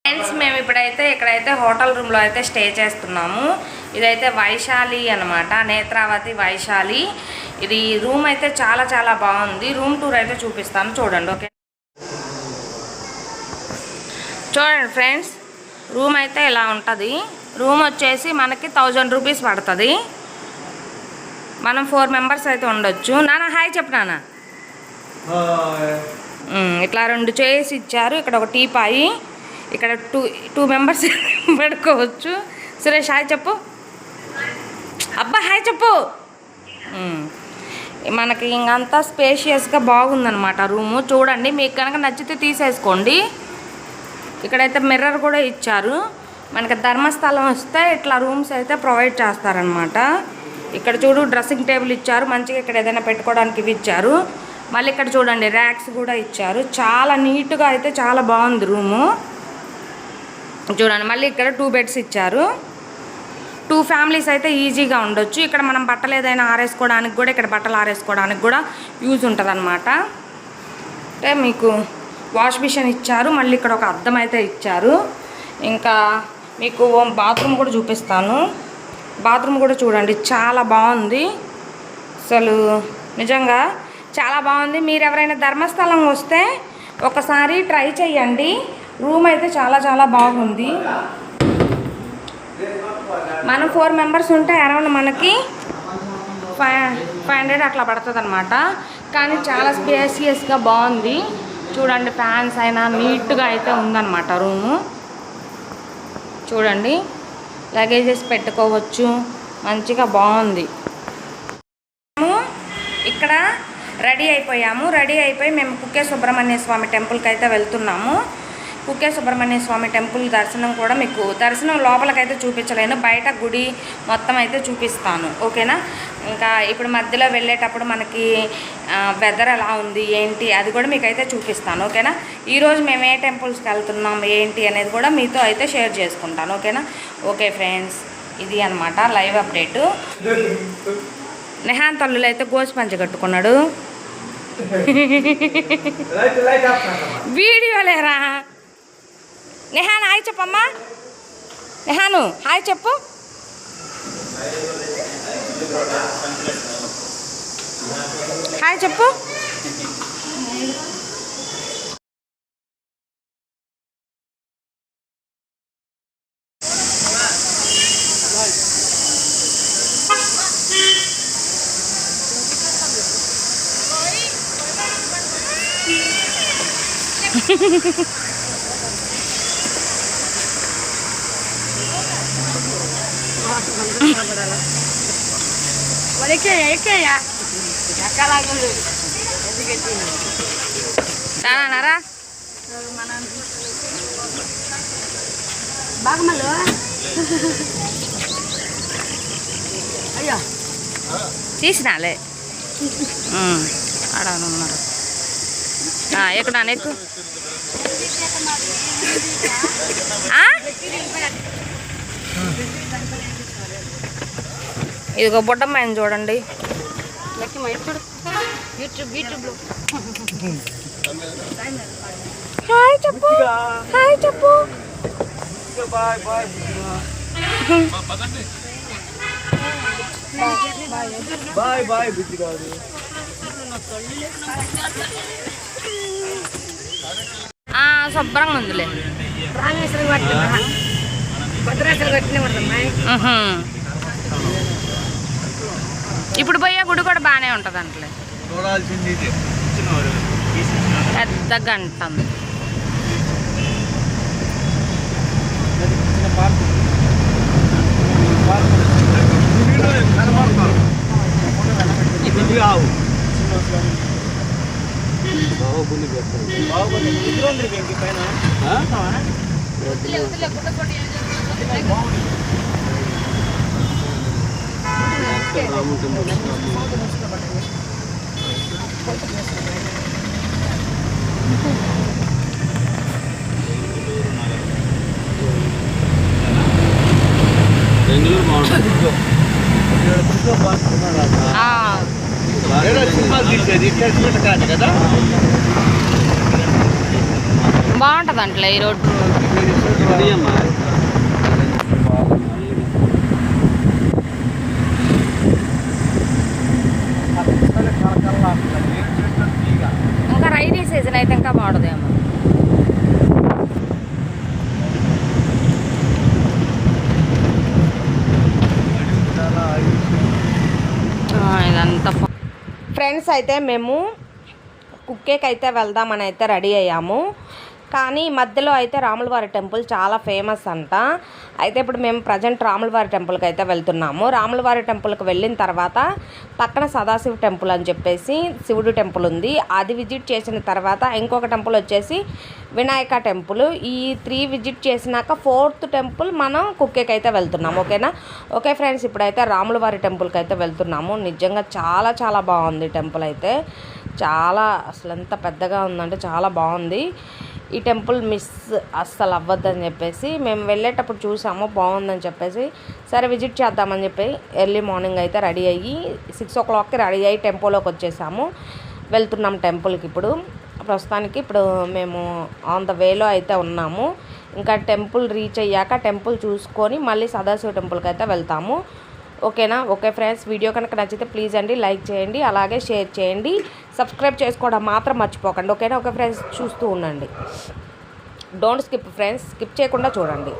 Friends మేము ఇప్పుడైతే ఇక్కడైతే హోటల్ రూమ్లో అయితే స్టే చేస్తున్నాము. ఇదైతే వైశాలి అనమాట, నేత్రావతి వైశాలి. ఇది రూమ్ అయితే చాలా చాలా బాగుంది. రూమ్ టూర్ అయితే చూపిస్తాను చూడండి. ఓకే చూడండి ఫ్రెండ్స్, రూమ్ అయితే ఇలా ఉంటుంది. రూమ్ వచ్చేసి మనకి 1000 రూపీస్ పడుతుంది. మనం 4 మెంబర్స్ అయితే ఉండొచ్చు. నాన్న హాయ్ చెప్పు నాన్న. ఇట్లా 2 చైర్స్ ఇచ్చారు. ఇక్కడ ఒక టీపాయి, ఇక్కడ 2 మెంబర్స్ పడుకోవచ్చు. సురేష్ హాయ్ చెప్పు. అబ్బా హాయ్ చెప్పు. మనకి ఇంకంతా స్పేషియస్గా బాగుందనమాట రూము. చూడండి, మీకు కనుక నచ్చితే తీసేసుకోండి. ఇక్కడైతే మిర్రర్ కూడా ఇచ్చారు. మనకి ధర్మస్థలం వస్తే ఇట్లా రూమ్స్ అయితే ప్రొవైడ్ చేస్తారనమాట. ఇక్కడ చూడు డ్రెస్సింగ్ టేబుల్ ఇచ్చారు మంచిగా. ఇక్కడ ఏదైనా పెట్టుకోవడానికి ఇవి ఇచ్చారు. మళ్ళీ ఇక్కడ చూడండి ర్యాక్స్ కూడా ఇచ్చారు. చాలా నీట్గా అయితే చాలా బాగుంది రూము. చూడండి మళ్ళీ ఇక్కడ 2 బెడ్స్ ఇచ్చారు. 2 ఫ్యామిలీస్ అయితే ఈజీగా ఉండొచ్చు. ఇక్కడ మనం బట్టలు ఏదైనా ఆరేసుకోవడానికి కూడా, ఇక్కడ బట్టలు ఆరేసుకోవడానికి కూడా యూజ్ ఉంటుంది అనమాట. అంటే మీకు వాష్ మిషన్ ఇచ్చారు. మళ్ళీ ఇక్కడ ఒక అద్దం అయితే ఇచ్చారు. ఇంకా మీకు బాత్రూమ్ కూడా చూపిస్తాను. బాత్రూమ్ కూడా చూడండి చాలా బాగుంది. అసలు నిజంగా చాలా బాగుంది. మీరు ఎవరైనా ధర్మస్థలం వస్తే ఒకసారి ట్రై చేయండి. రూమ్ అయితే చాలా చాలా బాగుంది. మనం 4 మెంబర్స్ ఉంటే అరౌండ్ మనకి 500 అట్లా పడుతుంది అనమాట. కానీ చాలా స్పేసియస్గా బాగుంది. చూడండి ఫ్యాన్స్ అయినా నీట్గా అయితే ఉందన్నమాట రూము. చూడండి లగేజెస్ పెట్టుకోవచ్చు, మంచిగా బాగుంది. ఇక్కడ రెడీ అయిపోయి మేము కుక్కే సుబ్రహ్మణ్య స్వామి టెంపుల్కి అయితే వెళ్తున్నాము. కుక్కే సుబ్రహ్మణ్య స్వామి టెంపుల్ దర్శనం కూడా మీకు దర్శనం లోపలికైతే చూపించలేను, బయట గుడి మొత్తం అయితే చూపిస్తాను. ఓకేనా. ఇంకా ఇప్పుడు మధ్యలో వెళ్ళేటప్పుడు మనకి వెదర్ ఎలా ఉంది ఏంటి అది కూడా మీకు అయితే చూపిస్తాను. ఓకేనా. ఈరోజు మేము ఏ టెంపుల్స్కి వెళ్తున్నాం ఏంటి అనేది కూడా మీతో అయితే షేర్ చేసుకుంటాను. ఓకేనా. ఓకే ఫ్రెండ్స్, ఇది అనమాట లైవ్ అప్డేటు. నెహాన్ తల్లులు అయితే గోసి పంచి కట్టుకున్నాడు. వీడియో లేరా నెహాన్ హాయ్ చెప్పమ్మా. నెహాను హాయ్ చెప్పు. హాయ్ చెప్పు. రానారా తీసినాలే ఆడనున్నారు. ఎక్కు ఎక్కు. ఇదిగో బొడ్డమ్మాయిని చూడండి. హాయ్ చెప్పు. హాయ్ చెప్పు. శుభ్రంగా ఉందిలే. ఇప్పుడు పోయే గుడి కూడా బాగానే ఉంటుంది అంటలే. పెద్ద గంట బాగుంటుంది అంటలే ఈ రోడ్డు. ఇంకా రైనీ సీజన్ అయితే ఇంకా బాగుండదేమో. ఇదంతా ఫ్రెండ్స్ అయితే మేము కుక్కేకి అయితే వెళ్దామని అయితే రెడీ అయ్యాము. కానీ మధ్యలో అయితే రాములవారి టెంపుల్ చాలా ఫేమస్ అంట. అయితే ఇప్పుడు మేము ప్రజెంట్ రాములవారి టెంపుల్కి అయితే వెళ్తున్నాము. రాములవారి టెంపుల్కి వెళ్ళిన తర్వాత పక్కన సదాశివ టెంపుల్ అని చెప్పేసి శివుడు టెంపుల్ ఉంది. అది విజిట్ చేసిన తర్వాత ఇంకొక టెంపుల్ వచ్చేసి వినాయక టెంపుల్. ఈ 3 విజిట్ చేసినాక 4th టెంపుల్ మనం కుక్కేకి అయితే వెళ్తున్నాము. ఓకేనా? ఓకే ఫ్రెండ్స్, ఇప్పుడైతే రాములవారి టెంపుల్కి అయితే వెళ్తున్నాము. నిజంగా చాలా చాలా బాగుంది టెంపుల్ అయితే. చాలా అసలు ఎంత పెద్దగా ఉందంటే చాలా బాగుంది. ఈ టెంపుల్ మిస్ అస్సలు అవ్వద్దని చెప్పేసి మేము వెళ్ళేటప్పుడు చూసాము, బాగుందని చెప్పేసి సరే విజిట్ చేద్దామని చెప్పి ఎర్లీ మార్నింగ్ అయితే రెడీ అయ్యి 6 o'clockకి రెడీ అయ్యి టెంపుల్లోకి వచ్చేసాము. వెళ్తున్నాం టెంపుల్కి. ప్రస్తుతానికి ఇప్పుడు మేము ఆన్ ద వేలో అయితే ఉన్నాము. ఇంకా టెంపుల్ రీచ్ అయ్యాక టెంపుల్ చూసుకొని మళ్ళీ సదాశివ టెంపుల్కి అయితే వెళ్తాము. ఓకేనా? ఓకే ఫ్రెండ్స్, వీడియో కనుక నచ్చితే ప్లీజ్ అండి లైక్ చేయండి, అలాగే షేర్ చేయండి, సబ్స్క్రైబ్ చేసుకోవడం మాత్రం మర్చిపోకండి. ఓకేనా? ఓకే ఫ్రెండ్స్, చూస్తూ ఉండండి. డోంట్ స్కిప్ ఫ్రెండ్స్, స్కిప్ చేయకుండా చూడండి.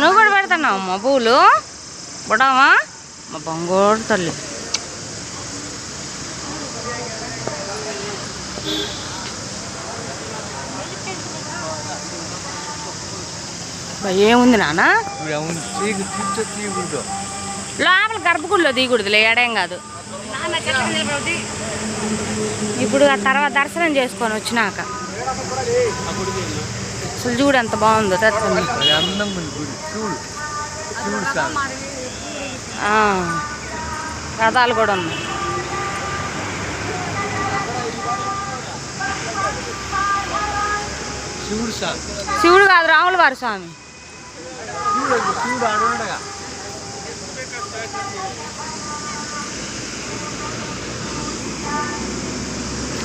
నువ్వు కూడా పెడుతున్నావు అమ్మ పూలు బుడావా మా బంగోడు తల్లి. ఏముంది నాన్న లోపల గర్భగుడిలో దిగకూడదులే, ఏడేం కాదు. ఇప్పుడు ఆ తర్వాత దర్శనం చేసుకొని వచ్చినాక అసలు చూడు ఎంత బాగుందో దర్శనం. రథాలు కూడా ఉన్నాయి. శివుడు కాదు, రాములవారి స్వామి.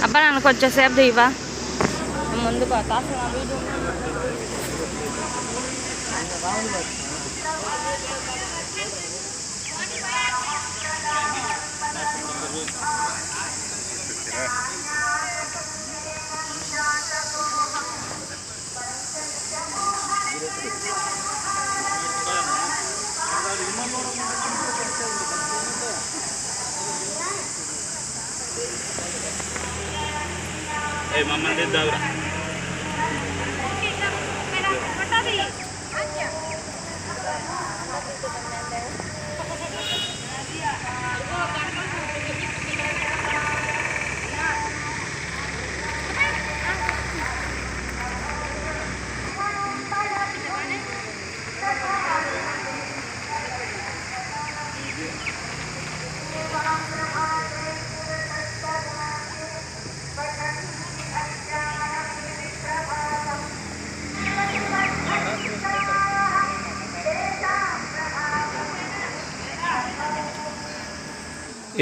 అబ్బా నన్ను కొంచెంసేపు దివా ముందు మమ్మల్ని తెద్దావురా.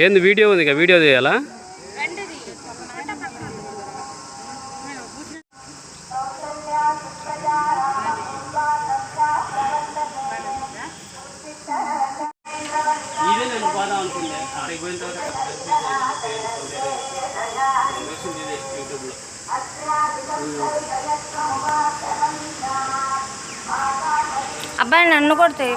ఏంది వీడియో ఉంది, వీడియో చేయాలా? అబ్బాయి నన్ను కొడితే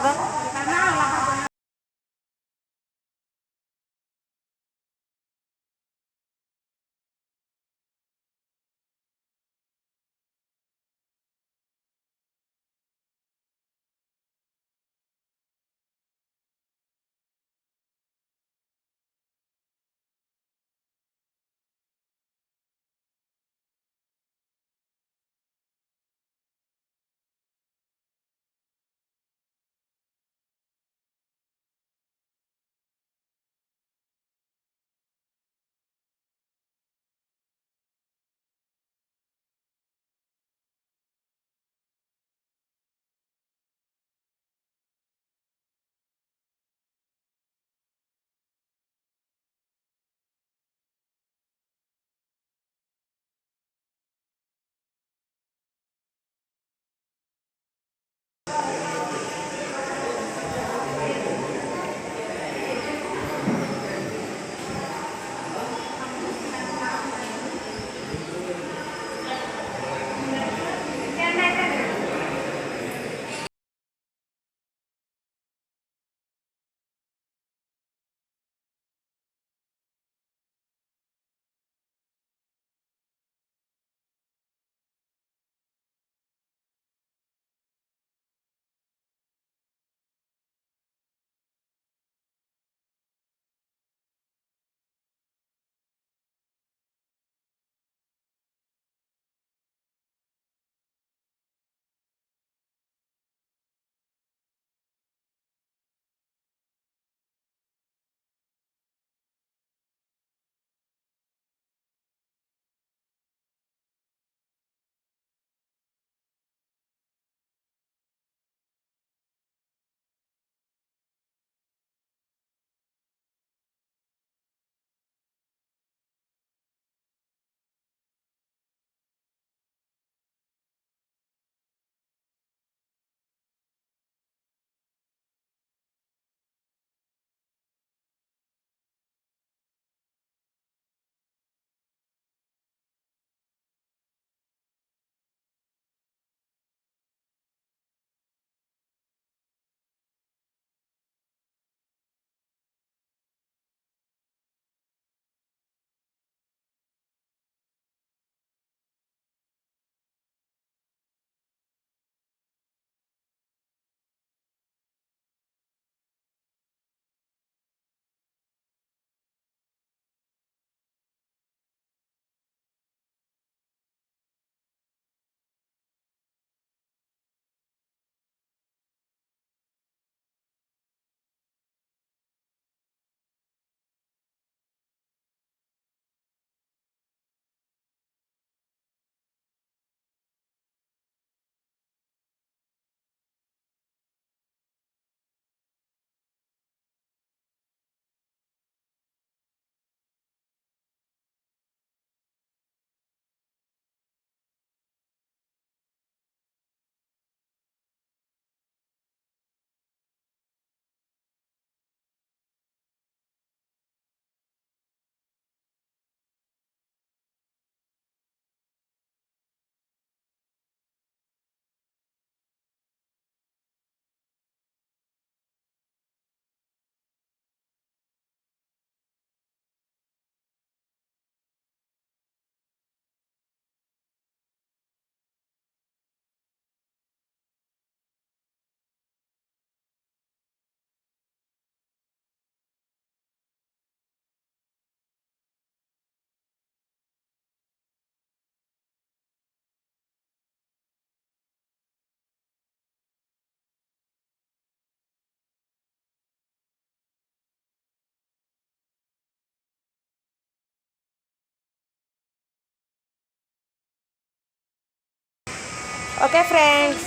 ఓకే ఫ్రెండ్స్,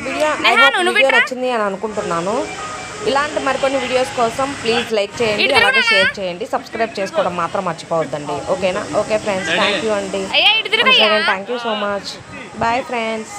వీడియో నచ్చింది అని అనుకుంటున్నాను. ఇలాంటి మరికొన్ని వీడియోస్ కోసం ప్లీజ్ లైక్ చేయండి, అలాగే షేర్ చేయండి, సబ్స్క్రైబ్ చేసుకోవడం మాత్రం మర్చిపోవద్దండి. ఓకేనా? ఓకే ఫ్రెండ్స్, థ్యాంక్ యూ అండి. Thank you so much. Bye friends.